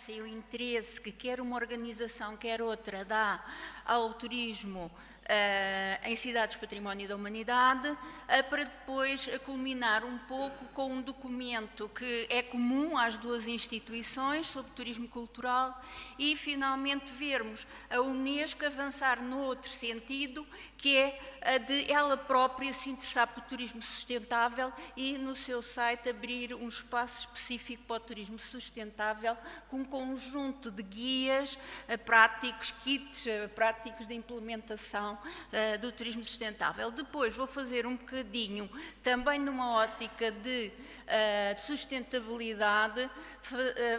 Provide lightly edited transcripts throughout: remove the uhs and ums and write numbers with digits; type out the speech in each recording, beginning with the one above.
E o interesse que quer uma organização, quer outra, dá ao turismo em cidades património da humanidade, para depois culminar um pouco com um documento que é comum às duas instituições sobre turismo cultural e finalmente vermos a Unesco avançar no outro sentido, que é a de ela própria se interessar pelo turismo sustentável e no seu site abrir um espaço específico para o turismo sustentável com um conjunto de guias práticos, kits práticos de implementação do turismo sustentável. Depois vou fazer um bocadinho, também numa ótica de sustentabilidade,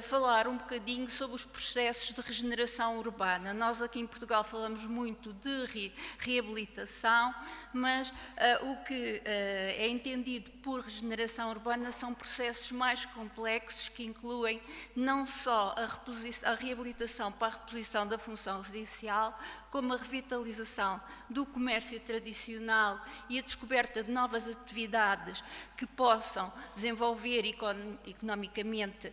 falar um bocadinho sobre os processos de regeneração urbana. Nós aqui em Portugal falamos muito de reabilitação, mas o que é entendido por regeneração urbana são processos mais complexos que incluem não só a reabilitação para a reposição da função residencial, como a revitalização do comércio tradicional e a descoberta de novas atividades que possam desenvolver economicamente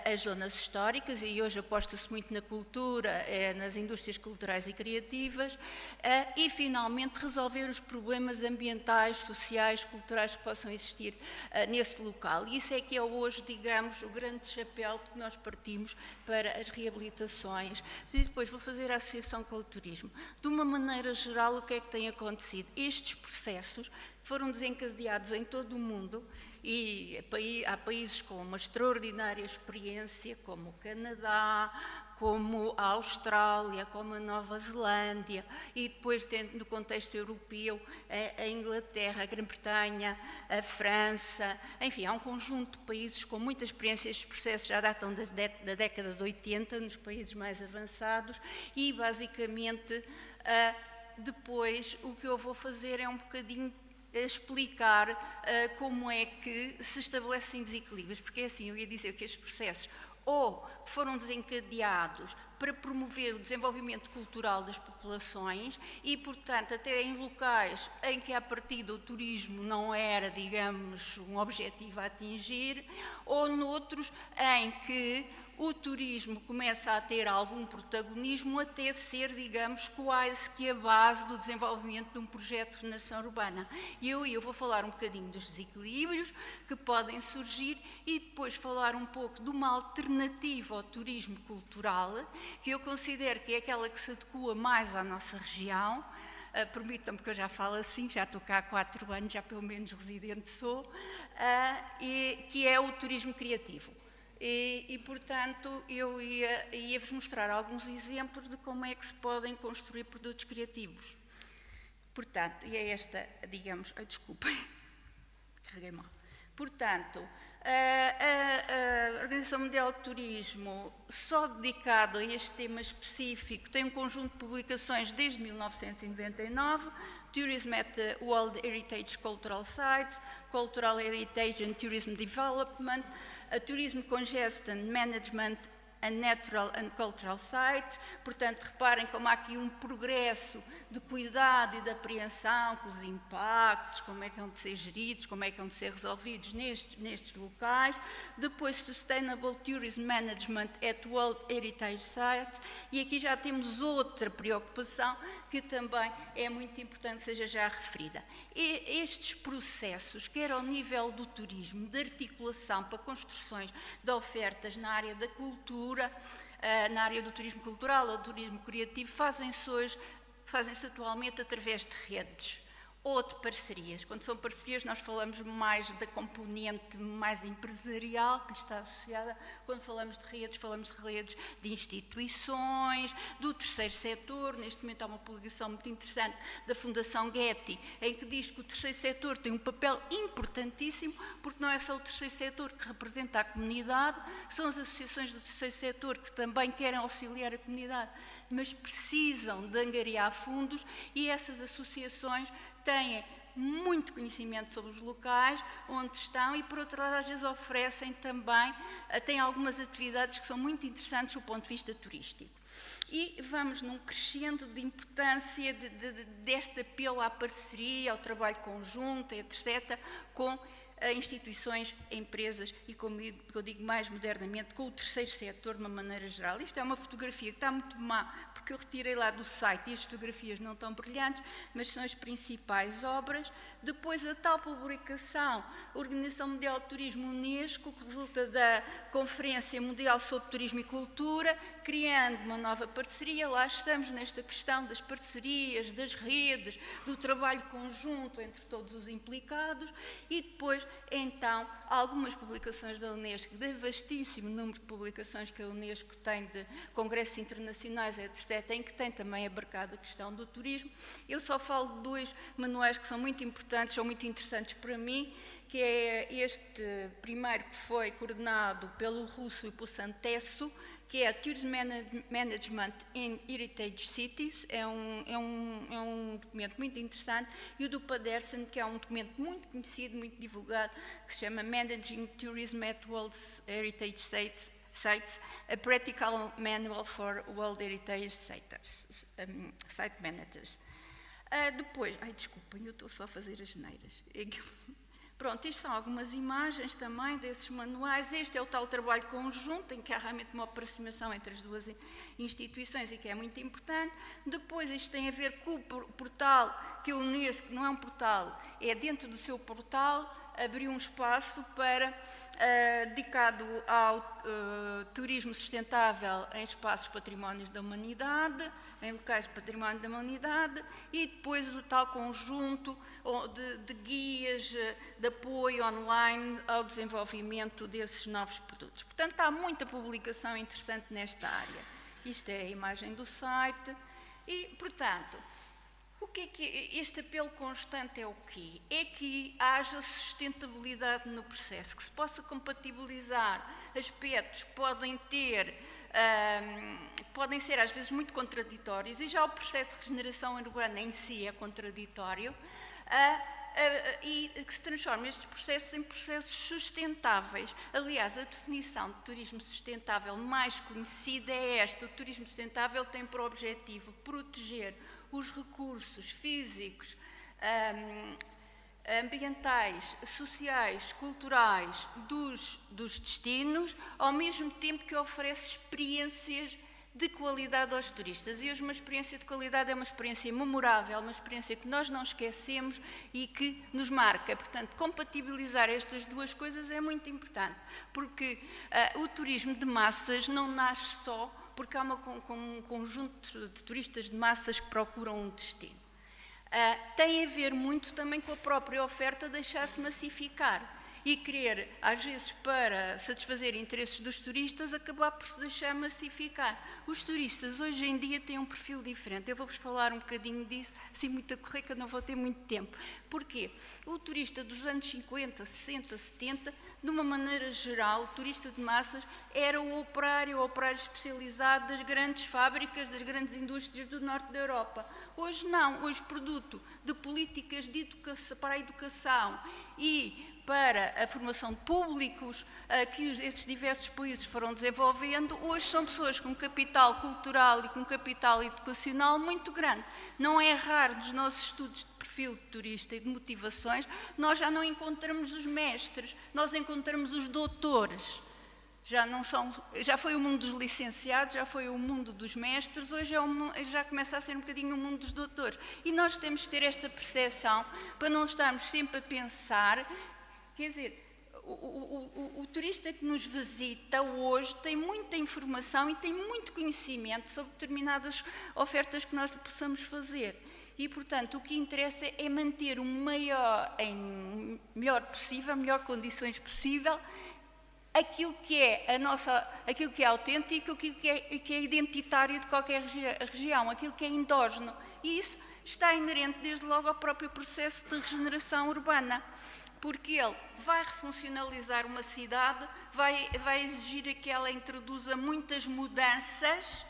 as zonas históricas, e hoje aposta-se muito na cultura, nas indústrias culturais e criativas, e finalmente resolver os problemas ambientais, sociais, culturais que possam existir nesse local. E isso é que é hoje, digamos, o grande chapéu que nós partimos para as reabilitações. E depois vou fazer a associação com o turismo. De uma maneira geral, o que é que tem acontecido? Estes processos foram desencadeados em todo o mundo e há países com uma extraordinária experiência, como o Canadá, como a Austrália, como a Nova Zelândia, e depois, dentro do contexto europeu, a Inglaterra, a Grã-Bretanha, a França, enfim, há um conjunto de países com muita experiência. Estes processos já datam da década de 80, nos países mais avançados, e basicamente depois o que eu vou fazer é um bocadinho explicar como é que se estabelecem desequilíbrios, porque assim, eu ia dizer que estes processos ou foram desencadeados para promover o desenvolvimento cultural das populações e, portanto, até em locais em que, à partida, o turismo não era, digamos, um objetivo a atingir, ou noutros em que o turismo começa a ter algum protagonismo até ser, digamos, quase que a base do desenvolvimento de um projeto de regeneração urbana. E eu vou falar um bocadinho dos desequilíbrios que podem surgir e depois falar um pouco de uma alternativa ao turismo cultural, que eu considero que é aquela que se adequa mais à nossa região. Permitam-me que eu já falo assim, já estou cá há 4 anos, já pelo menos residente sou, que é o turismo criativo. E portanto, eu ia-vos mostrar alguns exemplos de como é que se podem construir produtos criativos. Portanto, e é esta, digamos... desculpem, carreguei mal. Portanto, a Organização Mundial de Turismo, só dedicado a este tema específico, tem um conjunto de publicações desde 1999, Tourism at the World Heritage Cultural Sites, Cultural Heritage and Tourism Development, Tourism Congestion Management and Natural and Cultural Sites. Portanto, reparem como há aqui um progresso de cuidado e de apreensão com os impactos, como é que vão de ser geridos, como é que vão de ser resolvidos nestes locais. Depois, Sustainable Tourism Management at World Heritage Sites. E aqui já temos outra preocupação que também é muito importante que seja já referida. E estes processos, quer ao nível do turismo, de articulação para construções de ofertas na área da cultura, na área do turismo cultural ou do turismo criativo, fazem-se atualmente através de redes ou de parcerias. Quando são parcerias, nós falamos mais da componente mais empresarial que está associada. Quando falamos de redes de instituições, do terceiro setor. Neste momento há uma publicação muito interessante da Fundação Getty, em que diz que o terceiro setor tem um papel importantíssimo, porque não é só o terceiro setor que representa a comunidade, são as associações do terceiro setor que também querem auxiliar a comunidade, mas precisam de angariar fundos, e essas associações têm muito conhecimento sobre os locais onde estão e, por outro lado, às vezes oferecem também, têm algumas atividades que são muito interessantes do ponto de vista turístico. E vamos num crescendo de importância deste apelo à parceria, ao trabalho conjunto, etc., com instituições, empresas e, como eu digo mais modernamente, com o terceiro setor de uma maneira geral. Isto é uma fotografia que está muito má, porque eu retirei lá do site e as fotografias não estão brilhantes, mas são as principais obras. Depois a tal publicação, Organização Mundial de Turismo, Unesco, que resulta da Conferência Mundial sobre Turismo e Cultura, criando uma nova parceria. Lá estamos nesta questão das parcerias, das redes, do trabalho conjunto entre todos os implicados. E depois, então, algumas publicações da Unesco, de vastíssimo número de publicações que a Unesco tem de congressos internacionais, etc., em que tem também abarcado a questão do turismo. Eu só falo de 2 manuais que são muito importantes, são muito interessantes para mim, que é este primeiro, que foi coordenado pelo Russo e pelo Santesso, que é Tourism Management in Heritage Cities. É um documento muito interessante, e o do Pedersen, que é um documento muito conhecido, muito divulgado, que se chama Managing Tourism at World Heritage Sites, a Practical Manual for World Heritage Site Managers. Depois, desculpem, eu estou só a fazer as neiras. Pronto, isto são algumas imagens também desses manuais. Este é o tal trabalho conjunto, em que há realmente uma aproximação entre as duas instituições e que é muito importante. Depois, isto tem a ver com o portal, que a Unesco não é um portal, é dentro do seu portal, abriu um espaço dedicado ao turismo sustentável em espaços patrimónios da humanidade, em locais de património da humanidade, e depois o tal conjunto de guias de apoio online ao desenvolvimento desses novos produtos. Portanto, há muita publicação interessante nesta área. Isto é a imagem do site e, portanto, o que é que este apelo constante é o quê? É que haja sustentabilidade no processo, que se possa compatibilizar aspectos que podem ser às vezes muito contraditórios, e já o processo de regeneração urbana em si é contraditório, e que se transformem estes processos em processos sustentáveis. Aliás, a definição de turismo sustentável mais conhecida é esta: o turismo sustentável tem por objetivo proteger os recursos físicos, ambientais, sociais, culturais dos destinos, ao mesmo tempo que oferece experiências de qualidade aos turistas. E hoje uma experiência de qualidade é uma experiência memorável, uma experiência que nós não esquecemos e que nos marca. Portanto, compatibilizar estas duas coisas é muito importante, porque o turismo de massas não nasce só porque há um conjunto de turistas de massas que procuram um destino. Tem a ver muito também com a própria oferta deixar-se massificar e querer, às vezes, para satisfazer interesses dos turistas, acabar por se deixar massificar. Os turistas hoje em dia têm um perfil diferente. Eu vou-vos falar um bocadinho disso, assim muito a correr, que eu não vou ter muito tempo. Porquê? O turista dos anos 50, 60, 70, de uma maneira geral, o turista de massas era o operário especializado das grandes fábricas, das grandes indústrias do norte da Europa. Hoje não, hoje produto de políticas de educação, para a educação e para a formação de públicos que esses diversos países foram desenvolvendo, hoje são pessoas com capital cultural e com capital educacional muito grande. Não é raro nos nossos estudos de perfil de turista e de motivações, nós já não encontramos os mestres, nós encontramos os doutores. Já foi o mundo dos licenciados, já foi o mundo dos mestres, hoje já começa a ser um bocadinho o mundo dos doutores. E nós temos que ter esta percepção para não estarmos sempre a pensar. Quer dizer, o turista que nos visita hoje tem muita informação e tem muito conhecimento sobre determinadas ofertas que nós possamos fazer. E, portanto, o que interessa é manter melhor possível, melhor condições possível, aquilo que é autêntico, aquilo que é identitário de qualquer região, aquilo que é endógeno. E isso está inerente desde logo ao próprio processo de regeneração urbana, porque ele vai refuncionalizar uma cidade, vai exigir que ela introduza muitas mudanças,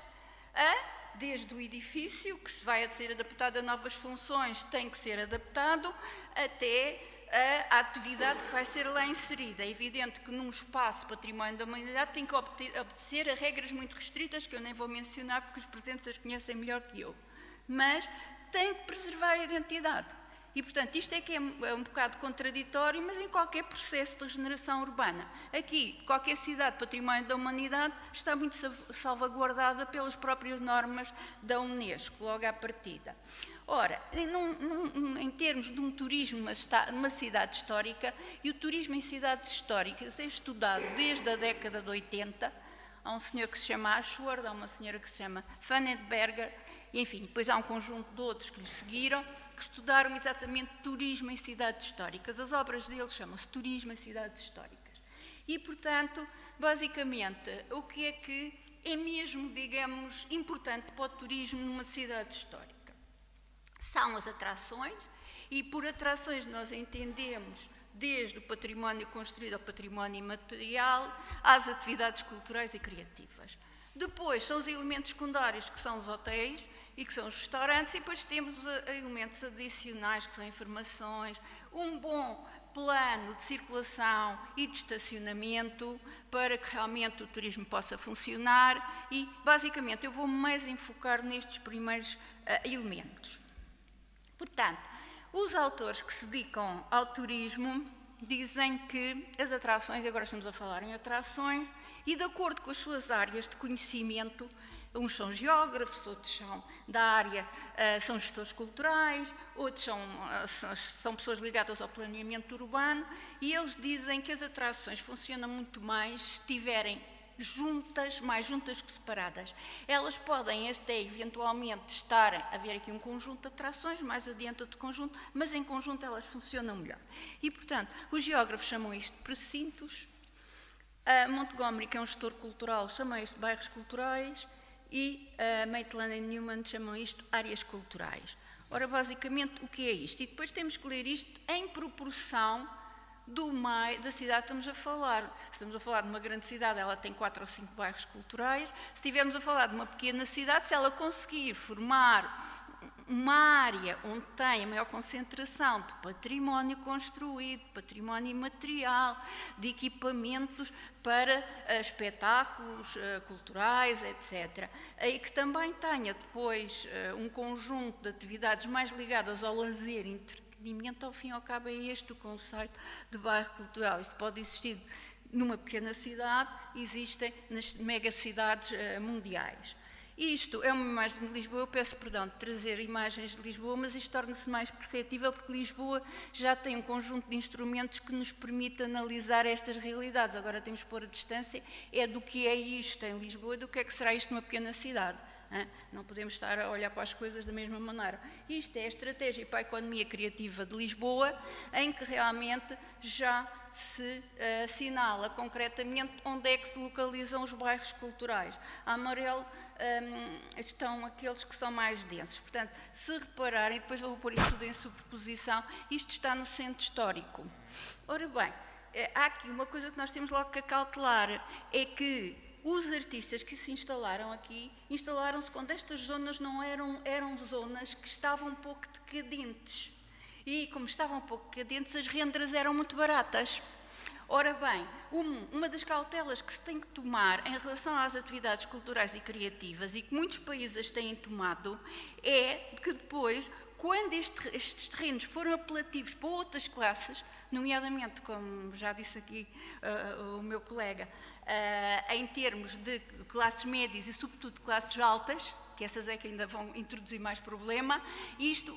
desde o edifício, que se vai ser adaptado a novas funções, tem que ser adaptado, até a atividade que vai ser lá inserida. É evidente que num espaço património da humanidade tem que obedecer a regras muito restritas, que eu nem vou mencionar porque os presentes as conhecem melhor que eu, mas tem que preservar a identidade. E, portanto, isto é que é um bocado contraditório, mas em qualquer processo de regeneração urbana. Aqui, qualquer cidade património da humanidade está muito salvaguardada pelas próprias normas da Unesco, logo à partida. Ora, em termos de um turismo numa cidade histórica, e o turismo em cidades históricas é estudado desde a década de 80, há um senhor que se chama Ashworth, há uma senhora que se chama Fanetberger, e enfim, depois há um conjunto de outros que lhe seguiram, que estudaram exatamente turismo em cidades históricas. As obras deles chamam-se Turismo em Cidades Históricas. E, portanto, basicamente, o que é mesmo, digamos, importante para o turismo numa cidade histórica? São as atrações, e por atrações nós entendemos desde o património construído ao património imaterial, às atividades culturais e criativas. Depois são os elementos secundários, que são os hotéis e que são os restaurantes, e depois temos os elementos adicionais, que são informações, um bom plano de circulação e de estacionamento para que realmente o turismo possa funcionar, e basicamente eu vou mais enfocar nestes primeiros elementos. Portanto, os autores que se dedicam ao turismo dizem que as atrações, agora estamos a falar em atrações, e de acordo com as suas áreas de conhecimento, uns são geógrafos, outros são da área, são gestores culturais, outros são pessoas ligadas ao planeamento urbano, e eles dizem que as atrações funcionam muito mais se estiverem juntas, mais juntas que separadas. Elas podem até eventualmente estar a haver aqui um conjunto de atrações, mais adiante outro conjunto, mas em conjunto elas funcionam melhor. E, portanto, os geógrafos chamam isto de precintos, Montgomery, que é um gestor cultural, chama isto de bairros culturais, e Maitland e Newman chamam isto de áreas culturais. Ora, basicamente, o que é isto? E depois temos que ler isto em proporção do meio da cidade que estamos a falar. Se estamos a falar de uma grande cidade, ela tem 4 ou 5 bairros culturais. Se estivermos a falar de uma pequena cidade, se ela conseguir formar uma área onde tem a maior concentração de património construído, património imaterial, de equipamentos para espetáculos culturais, etc. E que também tenha depois um conjunto de atividades mais ligadas ao lazer e entretenimento, ao fim e ao cabo é este o conceito de bairro cultural. Isto pode existir numa pequena cidade, existem nas megacidades mundiais. Isto é uma imagem de Lisboa, eu peço perdão de trazer imagens de Lisboa, mas isto torna-se mais perceptível porque Lisboa já tem um conjunto de instrumentos que nos permite analisar estas realidades. Agora temos que pôr a distância do que é isto em Lisboa e do que é que será isto numa pequena cidade. Não podemos estar a olhar para as coisas da mesma maneira. Isto é a estratégia para a economia criativa de Lisboa, em que realmente já se assinala concretamente onde é que se localizam os bairros culturais. A amarelo estão aqueles que são mais densos. Portanto, se repararem, depois eu vou pôr isto tudo em superposição, isto está no centro histórico. Ora bem, há aqui uma coisa que nós temos logo que acautelar, é que os artistas que se instalaram aqui, instalaram-se quando estas zonas não eram zonas que estavam um pouco decadentes. E como estavam um pouco decadentes, as rendas eram muito baratas. Ora bem, uma das cautelas que se tem que tomar em relação às atividades culturais e criativas, e que muitos países têm tomado, é que depois, quando estes terrenos foram apelativos para outras classes, nomeadamente, como já disse aqui o meu colega, em termos de classes médias e sobretudo de classes altas, que essas é que ainda vão introduzir mais problema,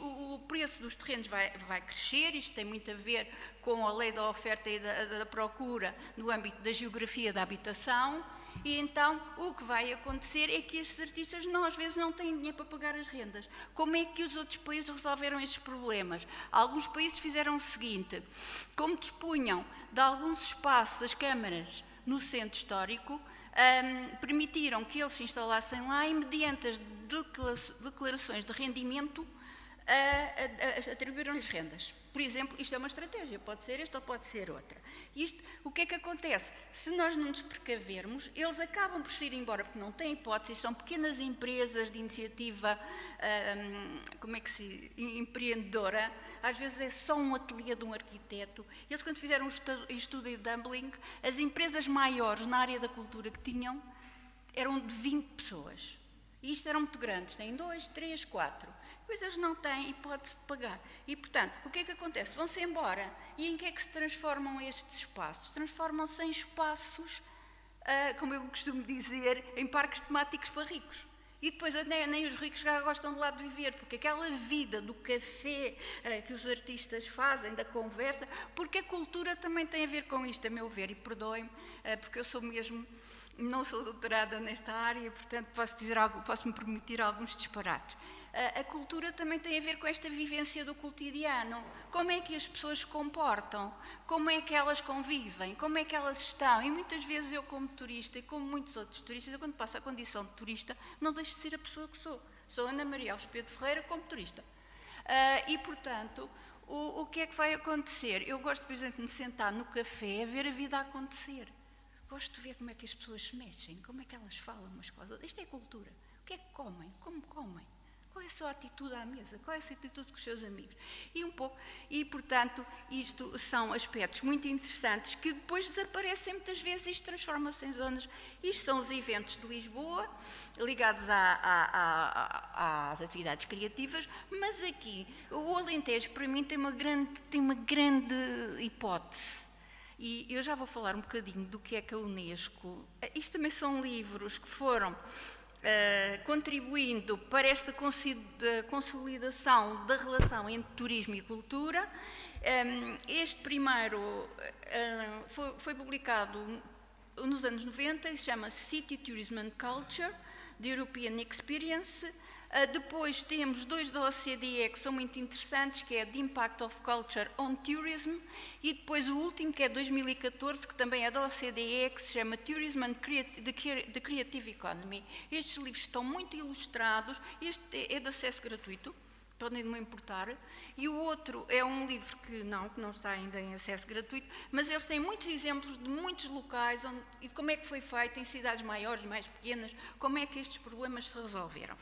o preço dos terrenos vai crescer, isto tem muito a ver com a lei da oferta e da procura no âmbito da geografia da habitação, e então o que vai acontecer é que estes artistas às vezes não têm dinheiro para pagar as rendas. Como é que os outros países resolveram estes problemas? Alguns países fizeram o seguinte: como dispunham de alguns espaços, as câmaras, no centro histórico, permitiram que eles se instalassem lá e, mediante as declarações de rendimento, atribuíram-lhes rendas. Por exemplo, isto é uma estratégia, pode ser esta ou pode ser outra. Isto, o que é que acontece? Se nós não nos precavermos, eles acabam por se ir embora, porque não têm hipótese, são pequenas empresas de iniciativa, empreendedora, às vezes é só um ateliê de um arquiteto. Eles, quando fizeram um estudo em Dublin, as empresas maiores na área da cultura que tinham eram de 20 pessoas. E isto eram muito grandes, têm 2, 3, 4. pois eles não têm hipótese de pagar. E, portanto, o que é que acontece? Vão-se embora. E em que é que se transformam estes espaços? Transformam-se em espaços, como eu costumo dizer, em parques temáticos para ricos. E depois nem os ricos já gostam de lá de viver, porque aquela vida do café que os artistas fazem, da conversa, porque a cultura também tem a ver com isto, a meu ver, e perdoem-me, porque eu sou mesmo, não sou doutorada nesta área, e, portanto posso-me permitir alguns disparates. A cultura também tem a ver com esta vivência do cotidiano. Como é que as pessoas se comportam? Como é que elas convivem? Como é que elas estão? E muitas vezes eu, como turista, e como muitos outros turistas, eu, quando passo a condição de turista, não deixo de ser a pessoa que sou. Sou Ana Maria Alves Pedro Ferreira como turista. E, portanto, o que é que vai acontecer? Eu gosto, por exemplo, de me sentar no café a ver a vida a acontecer. Gosto de ver como é que as pessoas se mexem, como é que elas falam umas com as outras. Isto é cultura. O que é que comem? Como comem? Qual é a sua atitude à mesa? Qual é a sua atitude com os seus amigos? E, portanto, isto são aspectos muito interessantes que depois desaparecem muitas vezes e isto transforma-se em zonas. Isto são os eventos de Lisboa, ligados às atividades criativas, mas aqui, o Alentejo, para mim, tem uma grande hipótese. E eu já vou falar um bocadinho do que é a Unesco. Isto também são livros que foram contribuindo para esta consolidação da relação entre turismo e cultura. Este primeiro foi publicado nos anos 90 e se chama City Tourism and Culture, The European Experience. Depois temos 2 da OCDE que são muito interessantes, que é The Impact of Culture on Tourism, e depois o último, que é 2014, que também é da OCDE, que se chama Tourism and the Creative Economy. Estes livros estão muito ilustrados, este é de acesso gratuito, podem não importar, e o outro é um livro que não está ainda em acesso gratuito, mas eles têm muitos exemplos de muitos locais e de como é que foi feito em cidades maiores, mais pequenas, como é que estes problemas se resolveram.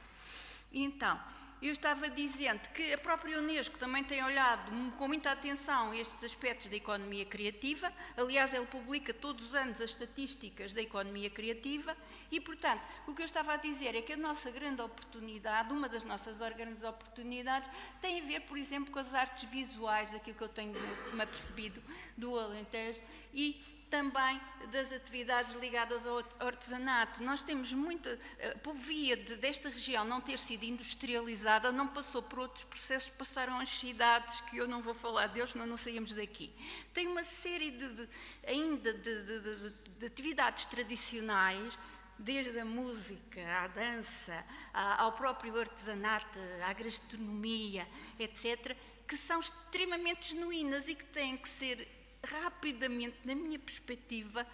Então, eu estava dizendo que a própria Unesco também tem olhado com muita atenção estes aspectos da economia criativa. Aliás, ele publica todos os anos as estatísticas da economia criativa e, portanto, o que eu estava a dizer é que a nossa grande oportunidade, uma das nossas grandes oportunidades, tem a ver, por exemplo, com as artes visuais, aquilo que eu tenho me apercebido do Alentejo, e também das atividades ligadas ao artesanato. Nós temos muita, por via desta região não ter sido industrializada, não passou por outros processos, passaram as cidades, que eu não vou falar deles, senão não saímos daqui. Tem uma série de atividades tradicionais, desde a música, à dança, ao próprio artesanato, à gastronomia, etc., que são extremamente genuínas e que têm que ser rapidamente, na minha perspectiva,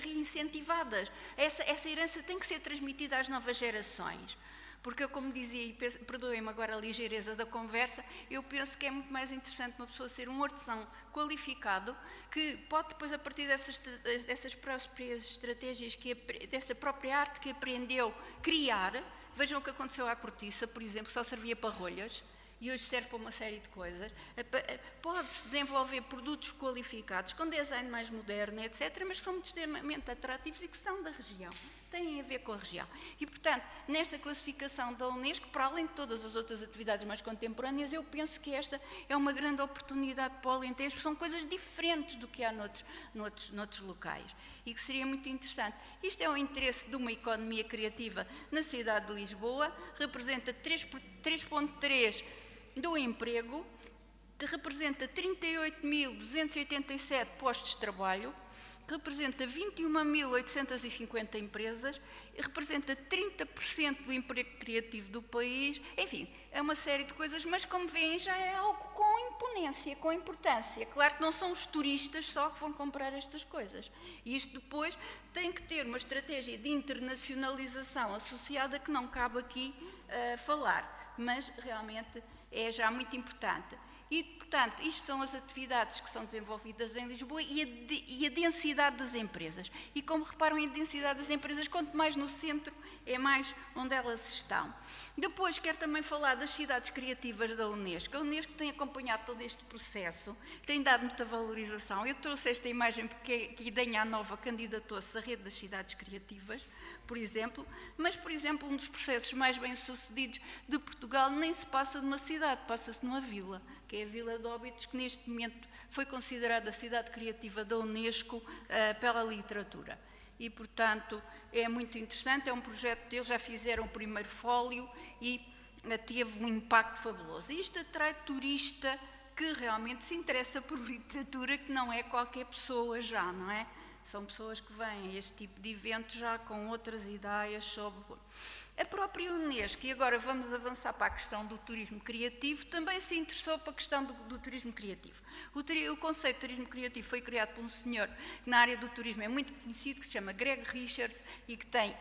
reincentivadas. Essa herança tem que ser transmitida às novas gerações. Porque eu, como dizia, e perdoem-me agora a ligeireza da conversa, eu penso que é muito mais interessante uma pessoa ser um artesão qualificado, que pode depois, a partir dessas próprias estratégias, dessa própria arte que aprendeu, criar. Vejam o que aconteceu à cortiça, por exemplo, que só servia para rolhas, e hoje serve para uma série de coisas. Pode-se desenvolver produtos qualificados, com design mais moderno, etc., mas que são muito extremamente atrativos e que são da região, têm a ver com a região. E, portanto, nesta classificação da Unesco, para além de todas as outras atividades mais contemporâneas, eu penso que esta é uma grande oportunidade para o Alentejo, porque são coisas diferentes do que há noutros locais, e que seria muito interessante. Isto é o interesse de uma economia criativa na cidade de Lisboa, representa 3,3% do emprego, que representa 38.287 postos de trabalho, que representa 21.850 empresas, e representa 30% do emprego criativo do país. Enfim, é uma série de coisas, mas como veem já é algo com imponência, com importância. Claro que não são os turistas só que vão comprar estas coisas. E isto depois tem que ter uma estratégia de internacionalização associada que não cabe aqui falar, mas realmente é já muito importante. E, portanto, isto são as atividades que são desenvolvidas em Lisboa e a densidade das empresas. E, como reparam, a densidade das empresas, quanto mais no centro, é mais onde elas estão. Depois, quero também falar das cidades criativas da Unesco. A Unesco tem acompanhado todo este processo, tem dado muita valorização. Eu trouxe esta imagem porque a IDENHA Nova candidatou-se à rede das cidades criativas, por exemplo, mas, por exemplo, um dos processos mais bem-sucedidos de Portugal nem se passa numa cidade, passa-se numa vila, que é a Vila de Óbidos, que neste momento foi considerada a cidade criativa da Unesco pela literatura. E, portanto, é muito interessante, é um projeto deles, já fizeram o primeiro fólio e teve um impacto fabuloso. E isto atrai turista que realmente se interessa por literatura, que não é qualquer pessoa já, não é? São pessoas que vêm a este tipo de eventos já com outras ideias sobre... A própria Unesco, e agora vamos avançar para a questão do turismo criativo, também se interessou para a questão do turismo criativo. O conceito de turismo criativo foi criado por um senhor que na área do turismo é muito conhecido, que se chama Greg Richards e que tem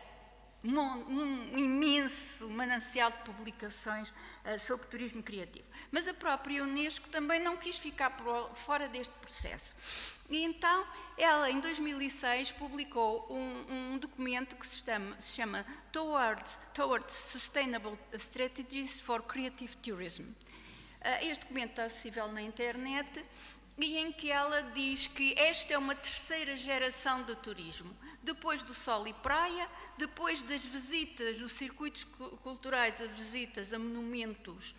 um imenso manancial de publicações sobre turismo criativo. Mas a própria Unesco também não quis ficar fora deste processo. E então, ela, em 2006, publicou um documento que se chama Towards Sustainable Strategies for Creative Tourism. Este documento está acessível na internet e em que ela diz que esta é uma terceira geração de turismo. Depois do sol e praia, depois das visitas, dos circuitos culturais, as visitas a monumentos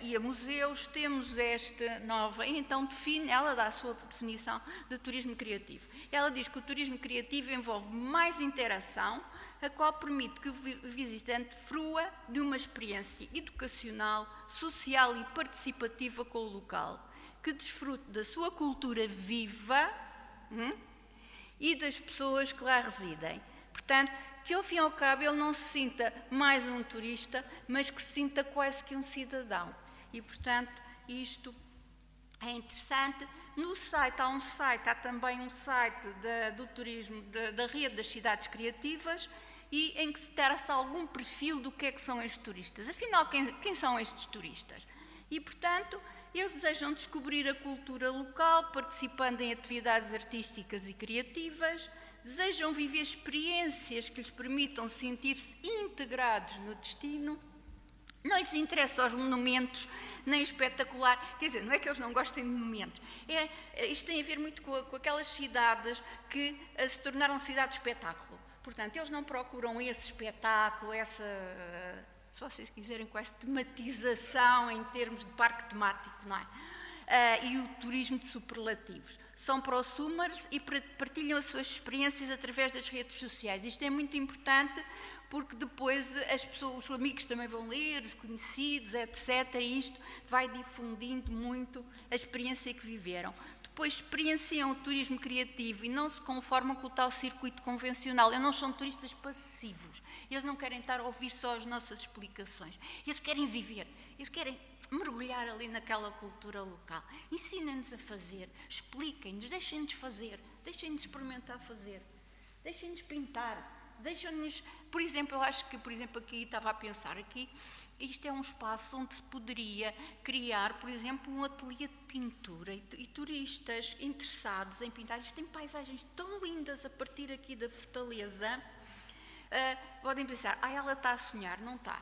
e a museus, temos esta nova, então ela dá a sua definição de turismo criativo. Ela diz que o turismo criativo envolve mais interação, a qual permite que o visitante frua de uma experiência educacional, social e participativa com o local, que desfrute da sua cultura viva e das pessoas que lá residem. Portanto, que ao fim e ao cabo ele não se sinta mais um turista, mas que se sinta quase que um cidadão. E, portanto, isto é interessante. No site, há também um site do turismo, da rede das cidades criativas, e em que se traça algum perfil do que é que são estes turistas. Afinal, quem são estes turistas? E, portanto, eles desejam descobrir a cultura local, participando em atividades artísticas e criativas, desejam viver experiências que lhes permitam sentir-se integrados no destino, não lhes interessam os monumentos, nem espetacular, quer dizer, não é que eles não gostem de monumentos, isto tem a ver muito com aquelas cidades que se tornaram cidades de espetáculo. Portanto, eles não procuram esse espetáculo, se vocês quiserem, com essa tematização em termos de parque temático, não é? E o turismo de superlativos. São prosumers e partilham as suas experiências através das redes sociais. Isto é muito importante porque depois as pessoas, os amigos também vão ler, os conhecidos, etc. E isto vai difundindo muito a experiência que viveram. Depois experienciam o turismo criativo e não se conformam com o tal circuito convencional. Eles não são turistas passivos. Eles não querem estar a ouvir só as nossas explicações. Eles querem viver. Eles querem mergulhar ali naquela cultura local. Ensinem-nos a fazer. Expliquem-nos. Deixem-nos fazer. Deixem-nos experimentar fazer. Deixem-nos pintar. Deixem-nos... Por exemplo, eu acho que, aqui estava a pensar aqui, isto é um espaço onde se poderia criar, por exemplo, um ateliê de pintura e turistas interessados em pintar. Isto tem paisagens tão lindas a partir aqui da Fortaleza. Podem pensar, ela está a sonhar, não está.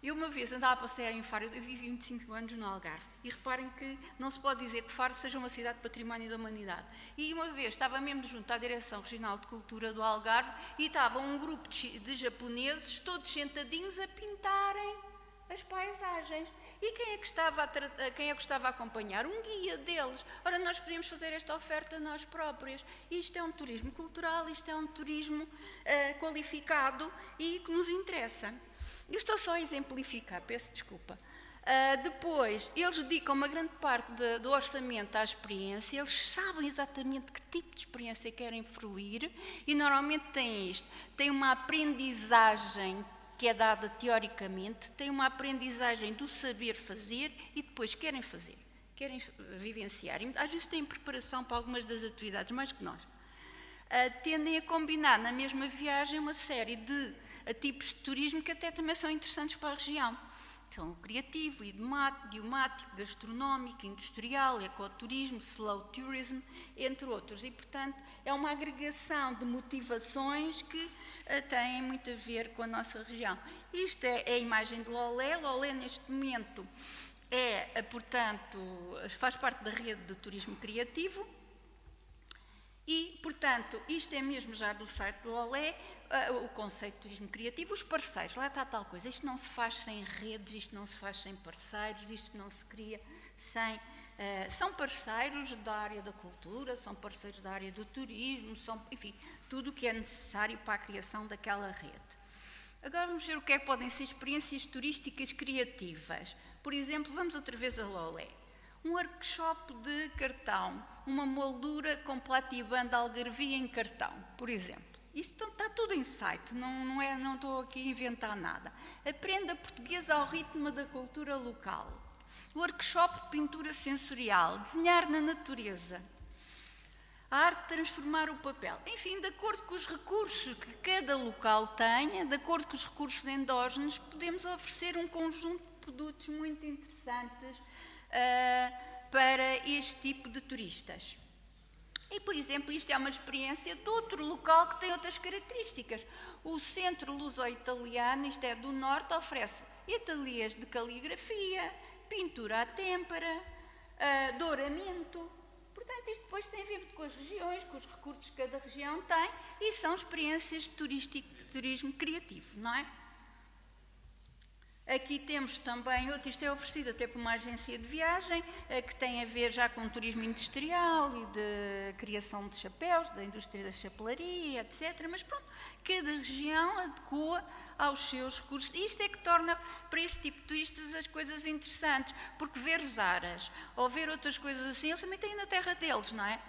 Eu uma vez andava a passear em Faro, eu vivi 25 anos no Algarve, e reparem que não se pode dizer que Faro seja uma cidade de património da humanidade. E uma vez estava mesmo junto à Direção Regional de Cultura do Algarve e estava um grupo de japoneses, todos sentadinhos a pintarem as paisagens. E quem é que estava a acompanhar? Um guia deles. Ora, nós podemos fazer esta oferta nós próprios. Isto é um turismo cultural, isto é um turismo qualificado e que nos interessa. Eu estou só a exemplificar, peço desculpa. Depois, eles dedicam uma grande parte do orçamento à experiência, eles sabem exatamente que tipo de experiência querem fruir e normalmente têm isto. Têm uma aprendizagem que é dada teoricamente, têm uma aprendizagem do saber fazer e depois querem fazer, querem vivenciar. Às vezes têm preparação para algumas das atividades, mais que nós. Tendem a combinar na mesma viagem uma série de tipos de turismo que até também são interessantes para a região. São o criativo, idiomático, gastronómico, industrial, ecoturismo, slow tourism, entre outros. E, portanto, é uma agregação de motivações que têm muito a ver com a nossa região. Isto é a imagem de Lolé. Lolé, neste momento, portanto, faz parte da rede de turismo criativo. E, portanto, isto é mesmo já do site do Olé, o conceito de turismo criativo, os parceiros, lá está tal coisa, isto não se faz sem redes, isto não se faz sem parceiros, isto não se cria sem... são parceiros da área da cultura, são parceiros da área do turismo, enfim, tudo o que é necessário para a criação daquela rede. Agora vamos ver o que é que podem ser experiências turísticas criativas. Por exemplo, vamos outra vez a Lolé. Um workshop de cartão, uma moldura com platiband de algarvia em cartão, por exemplo. Isto está tudo em site, não estou aqui a inventar nada. Aprenda português ao ritmo da cultura local. Workshop de pintura sensorial, desenhar na natureza. A arte de transformar o papel. Enfim, de acordo com os recursos que cada local tenha, de acordo com os recursos endógenos, podemos oferecer um conjunto de produtos muito interessantes para este tipo de turistas. E, por exemplo, isto é uma experiência de outro local que tem outras características. O Centro Luso-Italiano, isto é do Norte, oferece ateliês de caligrafia, pintura à têmpera, douramento. Portanto, isto depois tem a ver com as regiões, com os recursos que cada região tem, e são experiências de turismo criativo, não é? Aqui temos também isto é oferecido até por uma agência de viagem, que tem a ver já com turismo industrial e de criação de chapéus, da indústria da chapelaria, etc. Mas pronto, cada região adequa aos seus recursos. Isto é que torna para este tipo de turistas as coisas interessantes, porque ver Zaras ou ver outras coisas assim, eles também têm na terra deles, não é?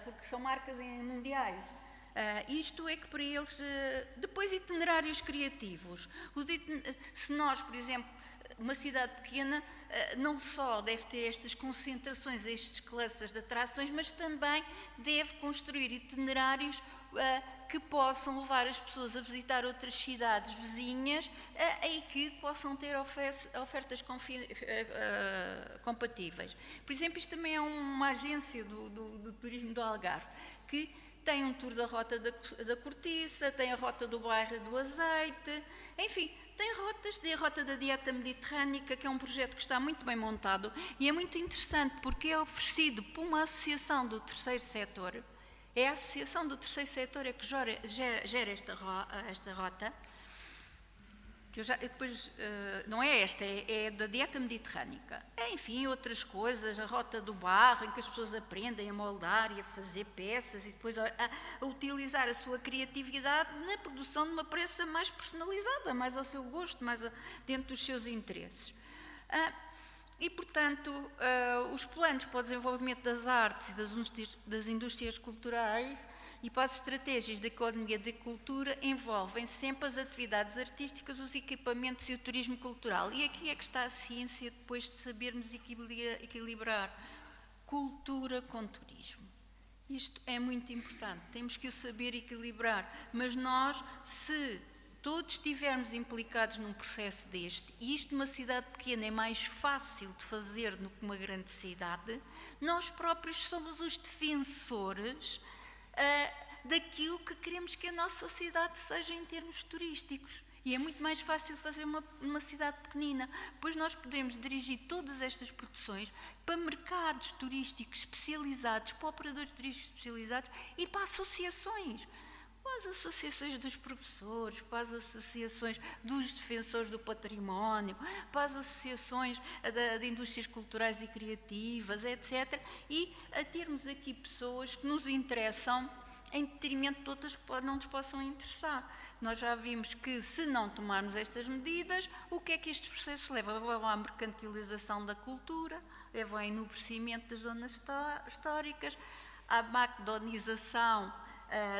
Porque são marcas mundiais. Isto é que para eles, depois itinerários criativos, se nós, por exemplo, uma cidade pequena não só deve ter estas concentrações, estes clusters de atrações, mas também deve construir itinerários que possam levar as pessoas a visitar outras cidades vizinhas e que possam ter ofertas compatíveis. Por exemplo, isto também é uma agência do turismo do Algarve, que tem um tour da Rota da Cortiça, tem a Rota do Bairro do Azeite, enfim, tem rotas, tem a Rota da Dieta Mediterrânica, que é um projeto que está muito bem montado e é muito interessante porque é oferecido por uma associação do terceiro setor. É a associação do terceiro setor que gera esta rota, que depois, não é esta, é da dieta mediterrânica. Enfim, outras coisas, a Rota do Barro, em que as pessoas aprendem a moldar e a fazer peças e depois a utilizar a sua criatividade na produção de uma peça mais personalizada, mais ao seu gosto, mais dentro dos seus interesses. E, portanto, os planos para o desenvolvimento das artes e das indústrias culturais e para as estratégias da economia da cultura envolvem sempre as atividades artísticas, os equipamentos e o turismo cultural. E aqui é que está a ciência depois de sabermos equilibrar cultura com turismo. Isto é muito importante, temos que o saber equilibrar, mas nós, se todos estivermos implicados num processo deste, e isto numa cidade pequena é mais fácil de fazer do que uma grande cidade, nós próprios somos os defensores daquilo que queremos que a nossa cidade seja em termos turísticos. E é muito mais fácil fazer uma cidade pequenina, pois nós podemos dirigir todas estas produções para mercados turísticos especializados, para operadores turísticos especializados e para associações. Para as associações dos professores, para as associações dos defensores do património, para as associações de indústrias culturais e criativas, etc. E a termos aqui pessoas que nos interessam em detrimento de outras que não nos possam interessar. Nós já vimos que, se não tomarmos estas medidas, o que é que estes processos levam? Levam à mercantilização da cultura, levam ao enobrecimento das zonas históricas, à macdonização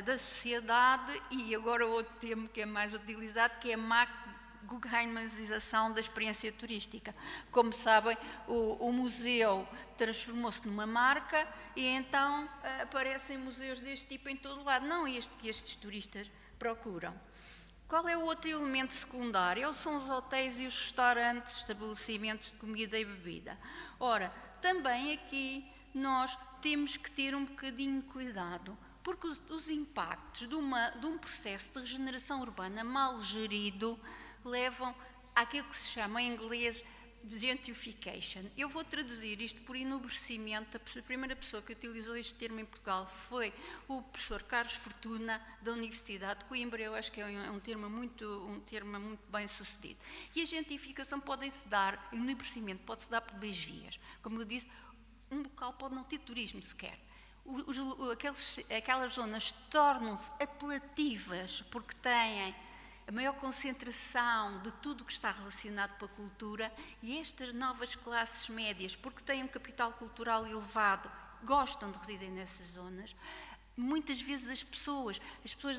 da sociedade e agora outro termo que é mais utilizado, que é a Guggenheimização da experiência turística. Como sabem, o museu transformou-se numa marca e então aparecem museus deste tipo em todo lado. Não é este que estes turistas procuram. Qual é o outro elemento secundário? São os hotéis e os restaurantes, estabelecimentos de comida e bebida. Ora, também aqui nós temos que ter um bocadinho de cuidado, porque os impactos de um processo de regeneração urbana mal gerido levam àquilo que se chama em inglês gentrification. Eu vou traduzir isto por enobrecimento. A primeira pessoa que utilizou este termo em Portugal foi o professor Carlos Fortuna, da Universidade de Coimbra. Eu acho que é um termo muito bem sucedido. E a gentrificação pode-se dar, o enobrecimento pode-se dar por 2 vias. Como eu disse, um local pode não ter turismo sequer. Aquelas zonas tornam-se apelativas porque têm a maior concentração de tudo o que está relacionado com a cultura, e estas novas classes médias, porque têm um capital cultural elevado, gostam de residir nessas zonas. Muitas vezes as pessoas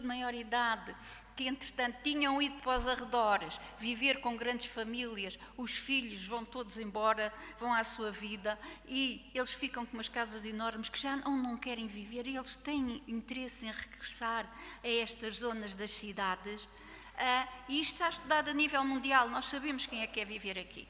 de maior idade, que entretanto tinham ido para os arredores, viver com grandes famílias, os filhos vão todos embora, vão à sua vida, e eles ficam com umas casas enormes que já não querem viver, e eles têm interesse em regressar a estas zonas das cidades. E isto está estudado a nível mundial, nós sabemos quem é que quer viver aqui.